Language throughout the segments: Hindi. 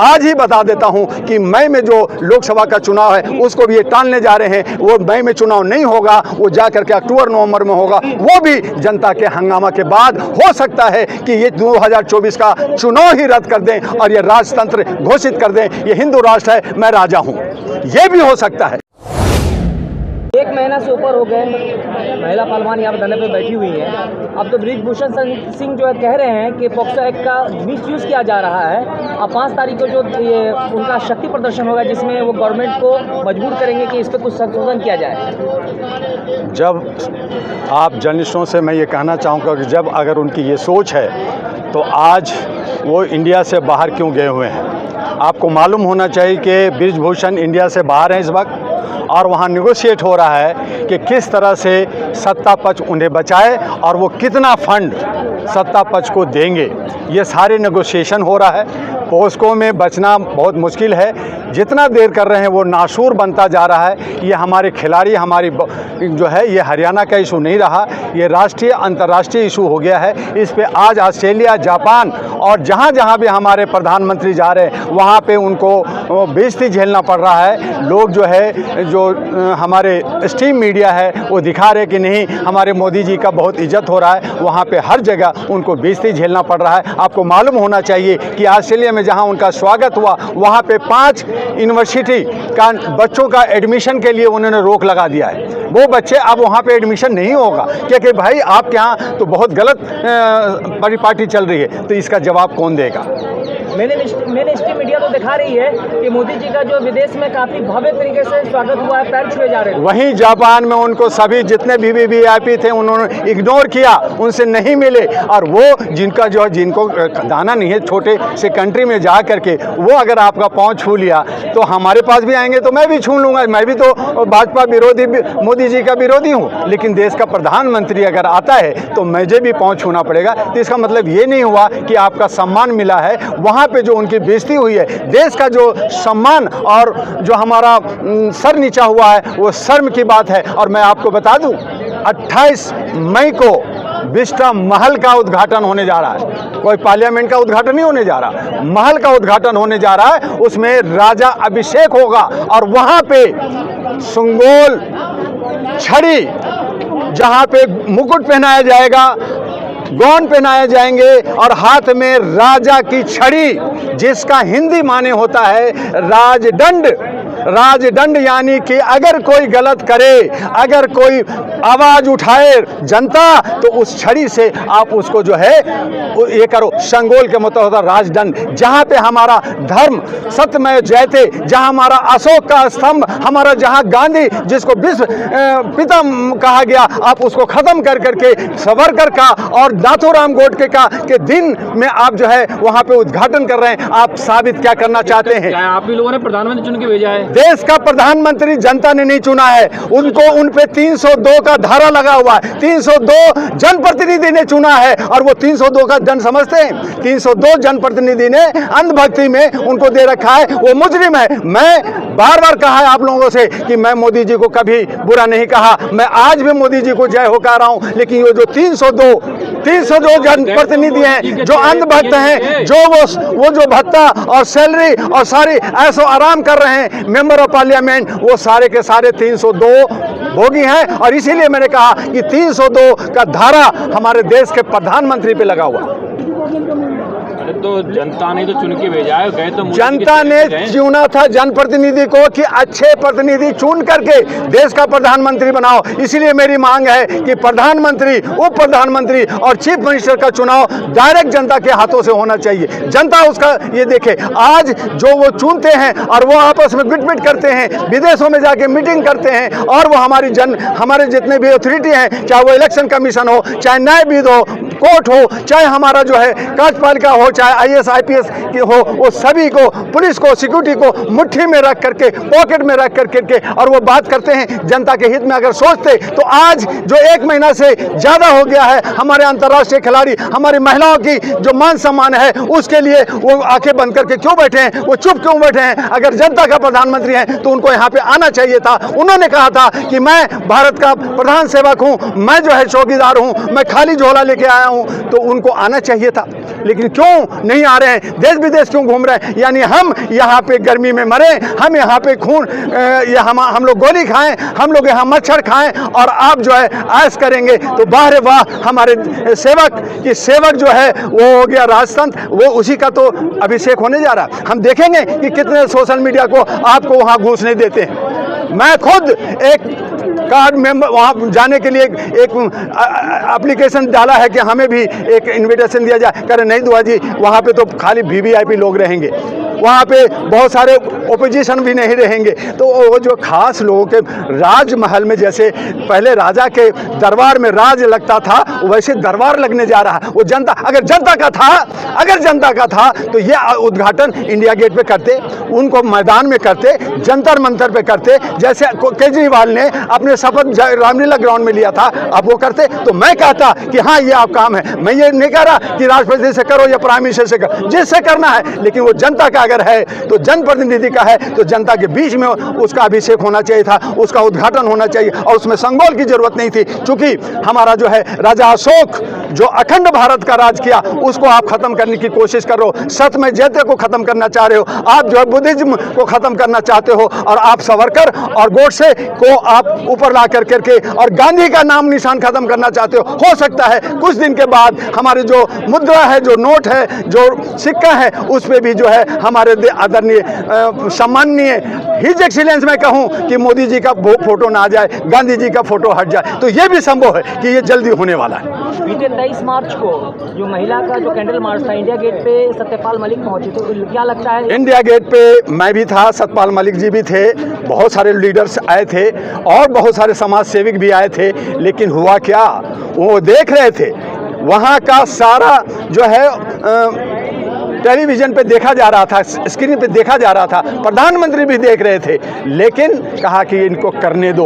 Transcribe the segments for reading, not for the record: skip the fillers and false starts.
आज ही बता देता हूं कि मई में जो लोकसभा का चुनाव है उसको भी ये टालने जा रहे हैं। वो मई में चुनाव नहीं होगा, वो जा करके अक्टूबर नवंबर में होगा। वो भी जनता के हंगामा के बाद हो सकता है कि ये 2024 का चुनाव ही रद्द कर दें और ये राजतंत्र घोषित कर दें, ये हिंदू राष्ट्र है, मैं राजा हूं। ये भी हो सकता है। एक महीना से ऊपर हो गए, महिला पहलवान यहाँ पर धरने पे बैठी हुई है। अब तो बृजभूषण सिंह जो है कह रहे हैं कि पॉक्सो एक्ट का मिसयूज़ किया जा रहा है। अब 5 तारीख को जो ये उनका शक्ति प्रदर्शन होगा जिसमें वो गवर्नमेंट को मजबूर करेंगे कि इस पर कुछ संशोधन किया जाए। जब आप जर्नलिस्टों से मैं ये कहना चाहूँगा कि जब अगर उनकी ये सोच है तो आज वो इंडिया से बाहर क्यों गए हुए हैं। आपको मालूम होना चाहिए कि बृजभूषण इंडिया से बाहर हैं इस वक्त, और वहाँ निगोशिएट हो रहा है कि किस तरह से सत्ता पक्ष उन्हें बचाए और वो कितना फंड सत्ता पक्ष को देंगे। ये सारे नेगोशिएशन हो रहा है। पॉस्को में बचना बहुत मुश्किल है। जितना देर कर रहे हैं वो नासूर बनता जा रहा है। ये हमारे खिलाड़ी, हमारी जो है, ये हरियाणा का इशू नहीं रहा, ये राष्ट्रीय अंतर्राष्ट्रीय इशू हो गया है। इस पे आज ऑस्ट्रेलिया, जापान और जहाँ जहाँ भी हमारे प्रधानमंत्री जा रहे हैं वहाँ पे उनको बेइज्जती झेलना पड़ रहा है। लोग जो है, जो हमारे स्ट्रीम मीडिया है वो दिखा रहे कि नहीं हमारे मोदी जी का बहुत इज्जत हो रहा है, वहाँ पे हर जगह उनको बेइज्जती झेलना पड़ रहा है। आपको मालूम होना चाहिए कि ऑस्ट्रेलिया में जहाँ उनका स्वागत हुआ वहाँ पे 5 यूनिवर्सिटी का बच्चों का एडमिशन के लिए उन्होंने रोक लगा दिया है। वो बच्चे अब वहाँ पे एडमिशन नहीं होगा क्योंकि भाई आपके यहाँ तो बहुत गलत परिपाटी चल रही है। तो इसका जवाब कौन देगा। मेन स्ट्रीम मीडिया तो दिखा रही है कि मोदी जी का जो विदेश में काफ़ी भव्य तरीके से स्वागत हुआ है, पैर छुए जा रहे हैं। वहीं जापान में उनको सभी जितने भी वीआईपी थे उन्होंने इग्नोर किया, उनसे नहीं मिले। और वो जिनका जो जिनको दाना नहीं है, छोटे से कंट्री में जा करके वो अगर आपका पाँव छू लिया तो हमारे पास भी आएंगे तो मैं भी छू लूँगा। मैं भी तो भाजपा विरोधी, मोदी जी का विरोधी हूँ, लेकिन देश का प्रधानमंत्री अगर आता है तो मुझे भी पाँव छूना पड़ेगा। तो इसका मतलब ये नहीं हुआ कि आपका सम्मान मिला है। वहाँ पे जो उनकी बेइज्जती हुई है, देश का जो सम्मान और जो हमारा सर नीचा हुआ है वो शर्म की बात है। और मैं आपको बता दूं 28 मई को बिस्टा महल का उद्घाटन होने जा रहा है। कोई पार्लियामेंट का उद्घाटन नहीं होने जा रहा, महल का उद्घाटन होने जा रहा है। उसमें राजा अभिषेक होगा और वहाँ पे संगोल छड़ी, जहाँ पे मुकुट पहनाया जाएगा, गौन पहनाए जाएंगे और हाथ में राजा की छड़ी, जिसका हिंदी माने होता है राजदंड। राजदंड यानी कि अगर कोई गलत करे, अगर कोई आवाज उठाए जनता, तो उस छड़ी से आप उसको जो है ये करो। संगोल के मतलब होता राजदंड, जहाँ पे हमारा धर्म सत्यमेव जयते, जहाँ हमारा अशोक का स्तंभ, हमारा जहाँ गांधी जिसको विश्व पिता कहा गया, आप उसको खत्म कर करके सावरकर का और नाथूराम गोडसे का के दिन में आप जो है वहाँ पे उद्घाटन कर रहे हैं। आप साबित क्या करना चाहते हैं। आप ही लोगों ने प्रधानमंत्री चुन के भेजा है। देश का प्रधानमंत्री जनता ने नहीं चुना है, उनको उन पे 302 का धारा लगा हुआ है। 302 जनप्रतिनिधि ने चुना है और वो 302 का जन समझते हैं। 302 जनप्रतिनिधि ने अंधभक्ति में उनको दे रखा है, वो मुजरिम है। मैं बार बार कहा है आप लोगों से कि मैं मोदी जी को कभी बुरा नहीं कहा, मैं आज भी मोदी जी को जय हो कह रहा हूं। लेकिन ये जो 302 जनप्रतिनिधि हैं जो अंधभक्त हैं, जो वो जो भत्ता और सैलरी और सारी ऐसो आराम कर रहे हैं मेंबर ऑफ पार्लियामेंट, वो सारे के सारे 302 भोगी हैं। और इसीलिए मैंने कहा कि 302 का धारा हमारे देश के प्रधानमंत्री पे लगा हुआ। तो जनता ने तो चुन के भेजा है, गए तो जनता ने चुना था जनप्रतिनिधि को कि अच्छे प्रतिनिधि चुन करके देश का प्रधानमंत्री बनाओ। इसलिए मेरी मांग है कि प्रधानमंत्री, उप प्रधानमंत्री और चीफ मिनिस्टर का चुनाव डायरेक्ट जनता के हाथों से होना चाहिए। जनता उसका ये देखे। आज जो वो चुनते हैं और वो आपस में बिट करते हैं, विदेशों में जाके मीटिंग करते हैं, और वो हमारे जितने भी अथॉरिटी हैं, चाहे वो इलेक्शन कमीशन हो, चाहे न्यायविद हो, कोर्ट हो, चाहे हमारा जो है कार्यपालिका हो, चाहे IAS IPS की हो, वो सभी को, पुलिस को, सिक्योरिटी को मुट्ठी में रख करके, पॉकेट में रख करके, और वो बात करते हैं जनता के हित में। अगर सोचते तो आज जो 1 महीना से ज़्यादा हो गया है, हमारे अंतर्राष्ट्रीय खिलाड़ी, हमारी महिलाओं की जो मान सम्मान है, उसके लिए वो आंखें बंद करके क्यों बैठे हैं, वो चुप क्यों बैठे हैं। अगर जनता का प्रधानमंत्री है तो उनको यहाँ पे आना चाहिए था। उन्होंने कहा था कि मैं भारत का प्रधान सेवक हूँ, मैं जो है चौकीदार हूँ, मैं खाली झोला लेके आया हूँ तो उनको आना चाहिए था, लेकिन क्यों नहीं आ रहे हैं? देश विदेश क्यों घूम रहे हैं? यानी हम यहाँ पे गर्मी में मरे, हम यहाँ पे खून हम लोग गोली खाएं, हम लोग यहाँ मच्छर खाएं और आप जो है ऐश करेंगे। तो बाहर वाह, हमारे सेवक जो है वो हो गया राजतंत्र, वो उसी का तो अभिषेक होने जा रहा है। हम देखेंगे कि कितने सोशल मीडिया को आपको वहाँ घुसने देते हैं। मैं खुद एक कार्ड मेंबर वहाँ जाने के लिए एक एप्लीकेशन डाला है कि हमें भी एक इनविटेशन दिया जाए। कह रहे नहीं दुआ जी, वहाँ पे तो खाली वीवीआईपी लोग रहेंगे, वहाँ पे बहुत सारे ओपोजिशन भी नहीं रहेंगे। तो वो जो खास लोगों के राजमहल में जैसे पहले राजा के दरबार में राज लगता था, वैसे दरबार लगने जा रहा है। वो जनता, अगर जनता का था तो ये उद्घाटन इंडिया गेट पे करते, उनको मैदान में करते, जंतर मंतर पे करते, जैसे केजरीवाल ने अपने शपथ रामलीला ग्राउंड में लिया था, अब वो करते। तो मैं कहता कि हाँ ये आप काम है। मैं ये नहीं कह रहा कि राष्ट्रपति से करो या प्राइम मिनिस्टर से करो, जिससे करना है, लेकिन वो जनता का अगर है तो जनप्रतिनिधि का है तो जनता के बीच में उसका अभिषेक होना चाहिए था, उसका उद्घाटन होना चाहिए। और उसमें संगोल की जरूरत नहीं थी, क्योंकि हमारा जो है राजा अशोक जो अखंड भारत का राज किया, उसको आप खत्म करने की कोशिश कर रहे हो। सत्यमेव जयते को खत्म करना चाह रहे हो, आप जो है बुद्धिज्म को खत्म करना चाहते हो, और आप सावरकर और गोडसे को आप ऊपर ला करके और गांधी का नाम निशान खत्म करना चाहते हो सकता है कुछ दिन के बाद हमारी जो मुद्रा है, जो नोट है, जो सिक्का है, उस पर भी जो है हमारे आदरणीय सम्माननीय हिज एक्सीलेंस में कहूं कि मोदी जी का फोटो ना आ जाए, गांधी जी का फोटो हट जाए। तो ये भी संभव है कि ये जल्दी होने वाला है। बीते 23 मार्च को जो महिला का जो कैंडल मार्च था, इंडिया गेट पे सत्यपाल मलिक पहुंचे, तो क्या लगता है? इंडिया गेट पे मैं भी था, सत्यपाल मलिक जी भी थे, बहुत सारे लीडर्स आए थे और बहुत सारे समाज सेवक भी आए थे, लेकिन हुआ क्या? वो देख रहे थे, वहाँ का सारा जो है टेलीविजन पे देखा जा रहा था, स्क्रीन पे देखा जा रहा था, प्रधानमंत्री भी देख रहे थे, लेकिन कहा कि इनको करने दो,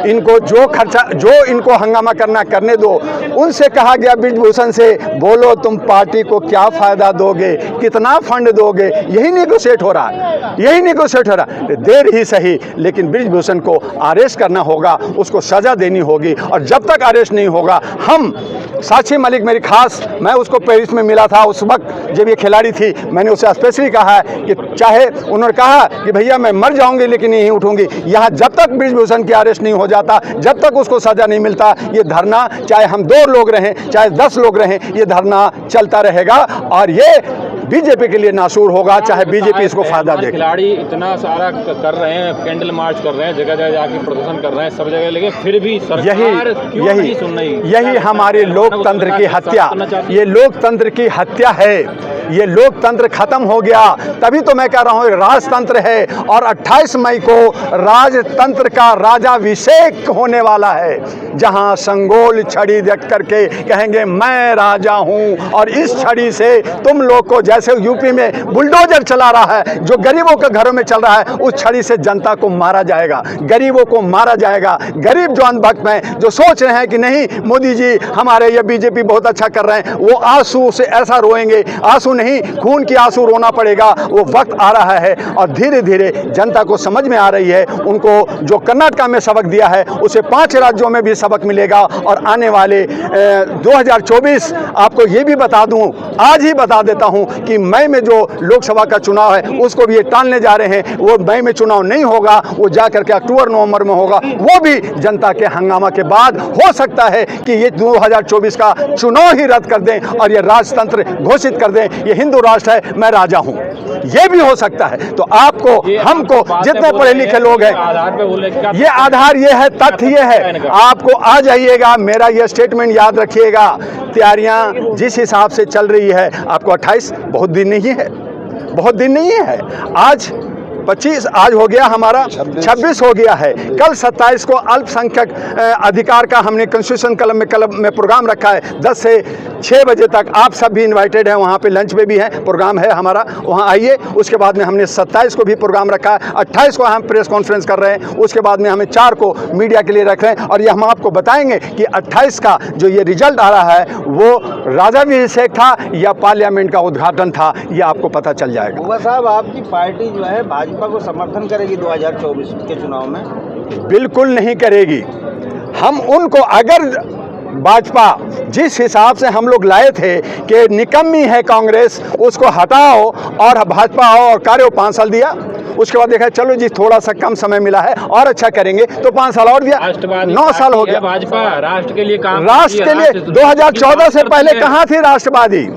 इनको जो खर्चा, जो इनको हंगामा करना करने दो। उनसे कहा गया ब्रिजभूषण से, बोलो तुम पार्टी को क्या फ़ायदा दोगे, कितना फंड दोगे, यही नेगोशिएट हो रहा है, यही नेगोशिएट हो रहा है। देर ही सही, लेकिन ब्रिजभूषण को अरेस्ट करना होगा, उसको सज़ा देनी होगी, और जब तक अरेस्ट नहीं होगा हम साक्षी मलिक मेरी खास, मैं उसको पेरिस में मिला था उस वक्त जब ये खिलाड़ी थी, मैंने उसे स्पेशली कहा है कि चाहे उन्होंने कहा कि भैया मैं मर जाऊंगी लेकिन नहीं उठूंगी, यहाँ जब तक ब्रिजभूषण की अरेस्ट नहीं हो जाता, जब तक उसको सजा नहीं मिलता, ये धरना, चाहे हम 2 लोग रहें, चाहे 10 लोग रहें, ये धरना चलता रहेगा और ये बीजेपी के लिए नासूर होगा, चाहे बीजेपी इसको फायदा दे। खिलाड़ी इतना सारा कर रहे हैं, कैंडल मार्च कर रहे हैं, जगह जगह जाके प्रदर्शन कर रहे हैं सब जगह, लेकिन फिर भी सरकार क्यों नहीं सुन रही? यही हमारे लोकतंत्र की हत्या, ये लोकतंत्र की हत्या है, ये लोकतंत्र खत्म हो गया। तभी तो मैं कह रहा हूँ राजतंत्र है, और 28 मई को राजतंत्र का राजाभिषेक होने वाला है, जहाँ संगोल छड़ी देख करके कहेंगे मैं राजा हूँ, और इस छड़ी से तुम लोग को, जैसे यूपी में बुलडोजर चला रहा है जो गरीबों के घरों में चल रहा है, उस छड़ी से जनता को मारा जाएगा, गरीबों को मारा जाएगा। गरीब जो अंधभक्त हैं, जो सोच रहे हैं कि नहीं मोदी जी हमारे या बीजेपी बहुत अच्छा कर रहे हैं, वो आंसू से ऐसा रोएंगे, आंसू नहीं खून की आंसू रोना पड़ेगा। वो वक्त आ रहा है और धीरे धीरे जनता को समझ में आ रही है, उनको जो कर्नाटक में सबक दिया है उसे 5 राज्यों में भी सबक मिलेगा। और आने वाले 2024 आपको ये भी बता दूं, आज ही बता देता हूं कि मई में जो लोकसभा का चुनाव है उसको भी ये टालने जा रहे हैं। वो मई में चुनाव नहीं होगा, वो जाकर के अक्टूबर नवंबर में होगा, वो भी जनता के हंगामा के बाद हो सकता है कि ये 2024 का चुनाव ही रद्द कर दें और ये राजतंत्र घोषित कर दें, ये हिंदू राष्ट्र है, मैं राजा हूं, ये भी हो सकता है। तो आपको, हमको, जितने पढ़े लिखे लोग हैं, ये आधार ये है, तथ्य ये है, आपको आ जाइएगा, मेरा ये स्टेटमेंट याद रखिएगा। तैयारियां जिस हिसाब से चल रही है, आपको 28 बहुत दिन नहीं है, बहुत दिन नहीं है। आज 25 आज हो गया, हमारा 26 हो गया है। कल 27 को अल्पसंख्यक अधिकार का हमने कॉन्स्टिट्यूशन क्लब में प्रोग्राम रखा है 10 से 6 बजे तक। आप सब भी इनवाइटेड हैं, वहाँ पे लंच पे भी है, प्रोग्राम है हमारा, वहाँ आइए। उसके बाद में हमने 27 को भी प्रोग्राम रखा है, 28 को हम प्रेस कॉन्फ्रेंस कर रहे हैं, उसके बाद में हमें 4 को मीडिया के लिए रख रहे हैं। और ये हम आपको बताएंगे कि 28 का जो ये रिजल्ट आ रहा है वो राजाभिषेक था या पार्लियामेंट का उद्घाटन था, ये आपको पता चल जाएगा। हुआ साहब, आपकी पार्टी जो है भाजपा को समर्थन करेगी 2024 के चुनाव में? बिल्कुल नहीं करेगी। हम उनको, अगर भाजपा जिस हिसाब से हम लोग लाए थे कि निकम्मी है कांग्रेस, उसको हटाओ और भाजपा आओ और कार्य 5 साल दिया। उसके बाद देखा चलो जी थोड़ा सा कम समय मिला है और अच्छा करेंगे तो 5 साल और दिया, 9 साल हो गया। भाजपा राष्ट्र के लिए काम, राष्ट्र के लिए 2014 से पहले कहाँ थी राष्ट्रवादी?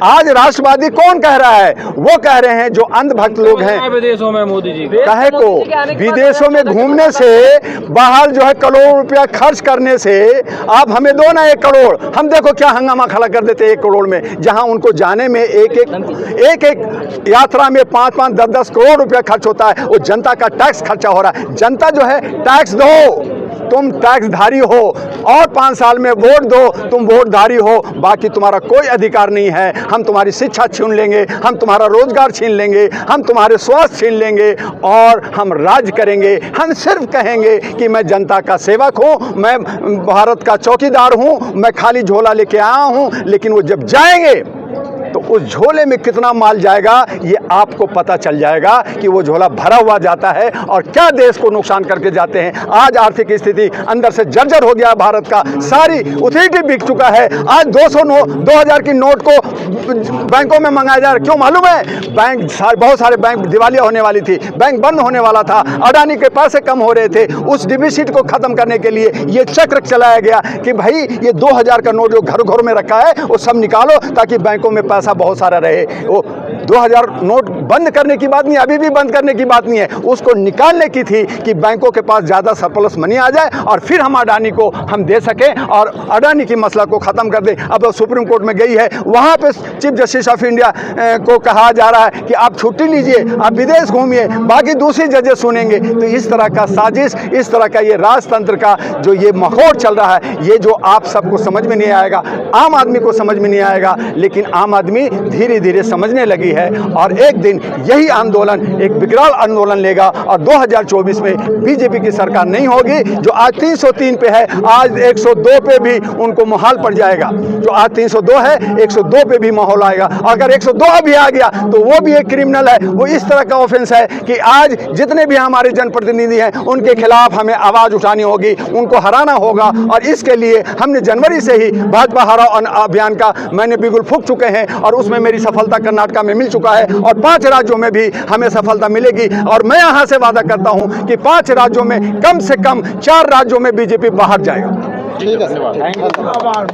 आज राष्ट्रवादी कौन कह रहा है? वो कह रहे हैं जो अंधभक्त लोग हैं विदेशों में मोदी जी कहे को विदेशों में घूमने से, बाहर जो है करोड़ रुपया खर्च करने से, आप हमें दो ना 1 करोड़, हम देखो क्या हंगामा खड़ा कर देते 1 करोड़ में, जहां उनको जाने में एक यात्रा में 5-5, 10-10 करोड़ रुपया खर्च होता है। वो जनता का टैक्स खर्चा हो रहा है। जनता जो है टैक्स दो, तुम टैक्सधारी हो और 5 साल में वोट दो, तुम वोटधारी हो, बाकी तुम्हारा कोई अधिकार नहीं है। हम तुम्हारी शिक्षा छीन लेंगे, हम तुम्हारा रोजगार छीन लेंगे, हम तुम्हारे स्वास्थ्य छीन लेंगे और हम राज करेंगे। हम सिर्फ कहेंगे कि मैं जनता का सेवक हूँ, मैं भारत का चौकीदार हूँ, मैं खाली झोला लेके आया हूँ। लेकिन वो जब जाएंगे तो उस झोले में कितना माल जाएगा ये आपको पता चल जाएगा कि वो झोला भरा हुआ जाता है और क्या देश को नुकसान करके जाते हैं। आज आर्थिक स्थिति अंदर से जर्जर हो गया भारत का, सारी उथेटी बिक चुका है। आज 2000 की नोट को बैंकों में मंगाया जा रहा है। क्यों मालूम है? बहुत सारे बैंक दिवालिया होने वाली थी, बैंक बंद होने वाला था, अडानी के पैसे कम हो रहे थे। उस डिफिसिट को खत्म करने के लिए ये चक्र चलाया गया कि भाई ये 2000 का नोट जो घर में रखा है वो सब निकालो ताकि बैंकों में पैसा बहुत सारा रहे। वो 2000 नोट बंद करने की बात नहीं, अभी भी बंद करने की बात नहीं है, उसको निकालने की थी कि बैंकों के पास ज़्यादा सरप्लस मनी आ जाए और फिर हम अडानी को हम दे सकें और अडानी की मसला को ख़त्म कर दें। अब सुप्रीम कोर्ट में गई है, वहाँ पे चीफ जस्टिस ऑफ इंडिया को कहा जा रहा है कि आप छुट्टी लीजिए, आप विदेश घूमिए, बाकी दूसरी जजेस सुनेंगे। तो इस तरह का साजिश, इस तरह का ये राजतंत्र का जो ये माहौल चल रहा है, ये जो आप सबको समझ में नहीं आएगा, आम आदमी को समझ में नहीं आएगा, लेकिन आम आदमी धीरे धीरे समझने लगी है और एक दिन यही आंदोलन एक विकराल आंदोलन लेगा और 2024 में बीजेपी की सरकार नहीं होगी। जो आज 303 पे है, आज 102 पे भी उनको मुहाल पड़ जाएगा। जो आज 302 है, 102 पे भी माहौल आएगा। अगर 102 भी आ गया तो वो भी एक क्रिमिनल है। वो इस तरह का ऑफेंस है कि आज जितने भी हमारे जनप्रतिनिधि हैं उनके खिलाफ हमें आवाज़ उठानी होगी, उनको हराना होगा। और इसके लिए हमने जनवरी से ही भाजपा हराओ अभियान का मैंने बिगुल फूंक चुके हैं और उसमें मेरी सफलता कर्नाटक में मिल चुका है और 5 राज्यों में भी हमें सफलता मिलेगी। और मैं यहां से वादा करता हूं कि 5 राज्यों में कम से कम 4 राज्यों में बीजेपी बाहर जाएगा। ठीक है, धन्यवाद।